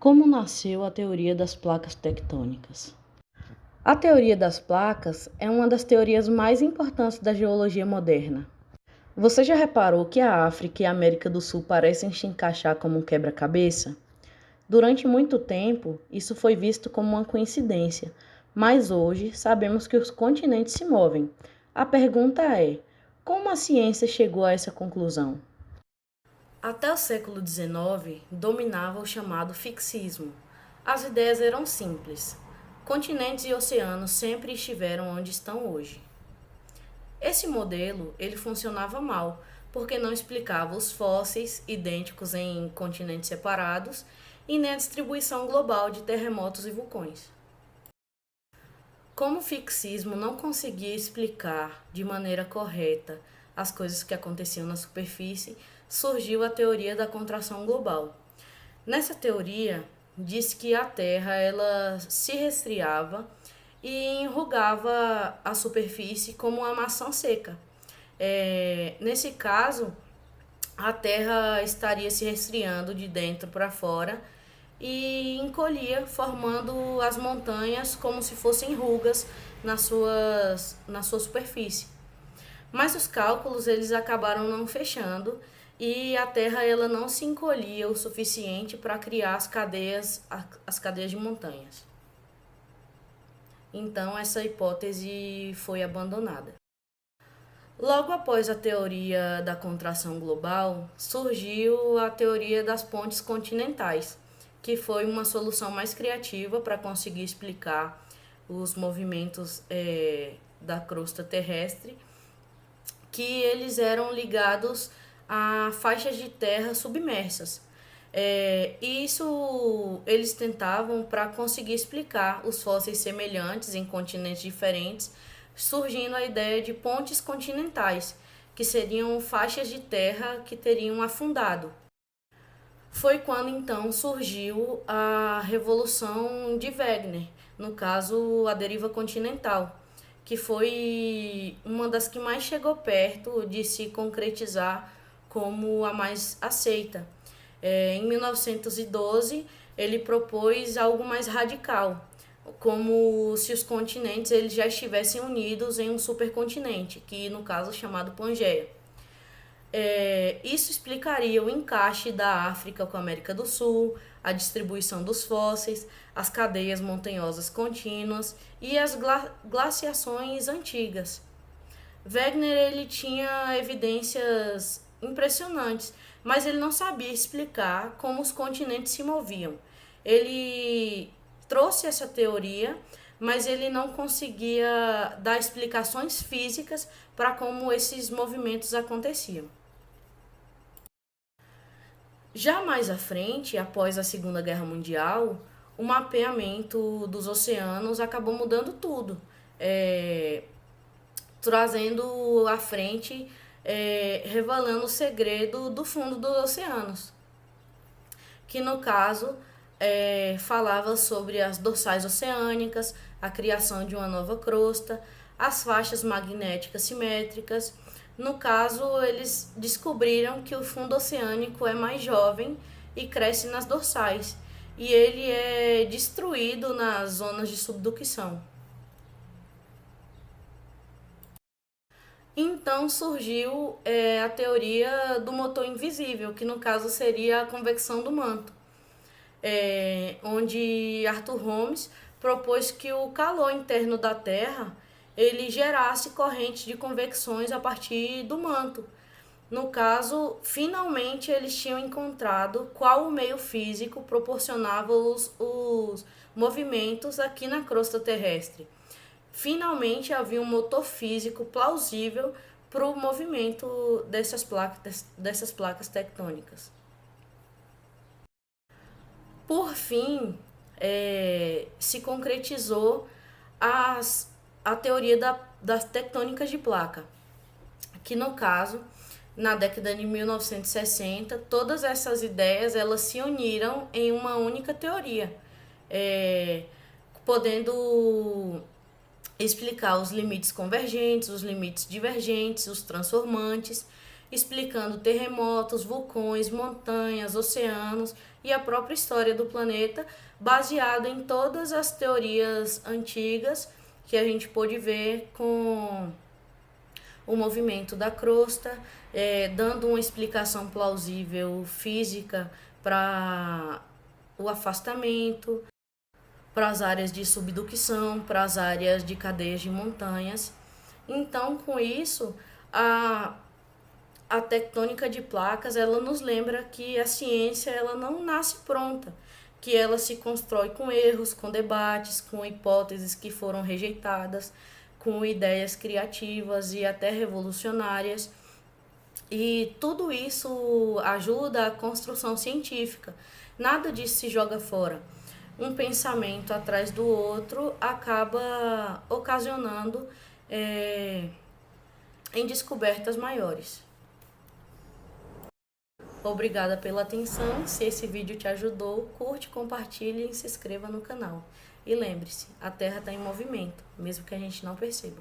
Como nasceu a teoria das placas tectônicas? A teoria das placas é uma das teorias mais importantes da geologia moderna. Você já reparou que a África e a América do Sul parecem se encaixar como um quebra-cabeça? Durante muito tempo, isso foi visto como uma coincidência, mas hoje sabemos que os continentes se movem. A pergunta é: como a ciência chegou a essa conclusão? Até o século XIX, dominava o chamado fixismo. As ideias eram simples. Continentes e oceanos sempre estiveram onde estão hoje. Esse modelo, ele funcionava mal, porque não explicava os fósseis idênticos em continentes separados e nem a distribuição global de terremotos e vulcões. Como o fixismo não conseguia explicar de maneira correta as coisas que aconteciam na superfície, surgiu a teoria da contração global. Nessa teoria, diz que a Terra ela se resfriava e enrugava a superfície como uma maçã seca. Nesse caso, a Terra estaria se resfriando de dentro para fora e encolhia, formando as montanhas como se fossem rugas na sua superfície. Mas os cálculos eles acabaram não fechando e a Terra ela não se encolhia o suficiente para criar as cadeias de montanhas. Então essa hipótese foi abandonada. Logo após a teoria da contração global, surgiu a teoria das pontes continentais, que foi uma solução mais criativa para conseguir explicar os movimentos da crosta terrestre, que eles eram ligados a faixas de terra submersas. Isso eles tentavam para conseguir explicar os fósseis semelhantes em continentes diferentes, surgindo a ideia de pontes continentais, que seriam faixas de terra que teriam afundado. Foi quando então surgiu a Revolução de Wegener, no caso a deriva continental, que foi uma das que mais chegou perto de se concretizar como a mais aceita. Em 1912, ele propôs algo mais radical, como se os continentes eles já estivessem unidos em um supercontinente, que no caso é chamado Pangeia. Isso explicaria o encaixe da África com a América do Sul, a distribuição dos fósseis, as cadeias montanhosas contínuas e as glaciações antigas. Wegener ele tinha evidências impressionantes, mas ele não sabia explicar como os continentes se moviam. Ele trouxe essa teoria, mas ele não conseguia dar explicações físicas para como esses movimentos aconteciam. Já mais à frente, após a Segunda Guerra Mundial, o mapeamento dos oceanos acabou mudando tudo, trazendo à frente, revelando o segredo do fundo dos oceanos, que no caso falava sobre as dorsais oceânicas, a criação de uma nova crosta, as faixas magnéticas simétricas. No caso, eles descobriram que o fundo oceânico é mais jovem e cresce nas dorsais, e ele é destruído nas zonas de subducção. Então surgiu a teoria do motor invisível, que no caso seria a convecção do manto, onde Arthur Holmes propôs que o calor interno da Terra ele gerasse correntes de convecções a partir do manto. No caso, finalmente eles tinham encontrado qual o meio físico proporcionava os movimentos aqui na crosta terrestre. Finalmente havia um motor físico plausível para o movimento dessas placas tectônicas. Por fim, se concretizou a teoria das tectônicas de placa, que no caso, na década de 1960, todas essas ideias elas se uniram em uma única teoria, podendo explicar os limites convergentes, os limites divergentes, os transformantes, explicando terremotos, vulcões, montanhas, oceanos e a própria história do planeta, baseado em todas as teorias antigas que a gente pôde ver com o movimento da crosta, dando uma explicação plausível física para o afastamento, para as áreas de subducção, para as áreas de cadeias de montanhas. Então, com isso, a tectônica de placas, ela nos lembra que a ciência ela não nasce pronta, que ela se constrói com erros, com debates, com hipóteses que foram rejeitadas, com ideias criativas e até revolucionárias. E tudo isso ajuda a construção científica. Nada disso se joga fora. Um pensamento atrás do outro acaba ocasionando em descobertas maiores. Obrigada pela atenção. Se esse vídeo te ajudou, curte, compartilhe e se inscreva no canal. E lembre-se, a Terra está em movimento, mesmo que a gente não perceba.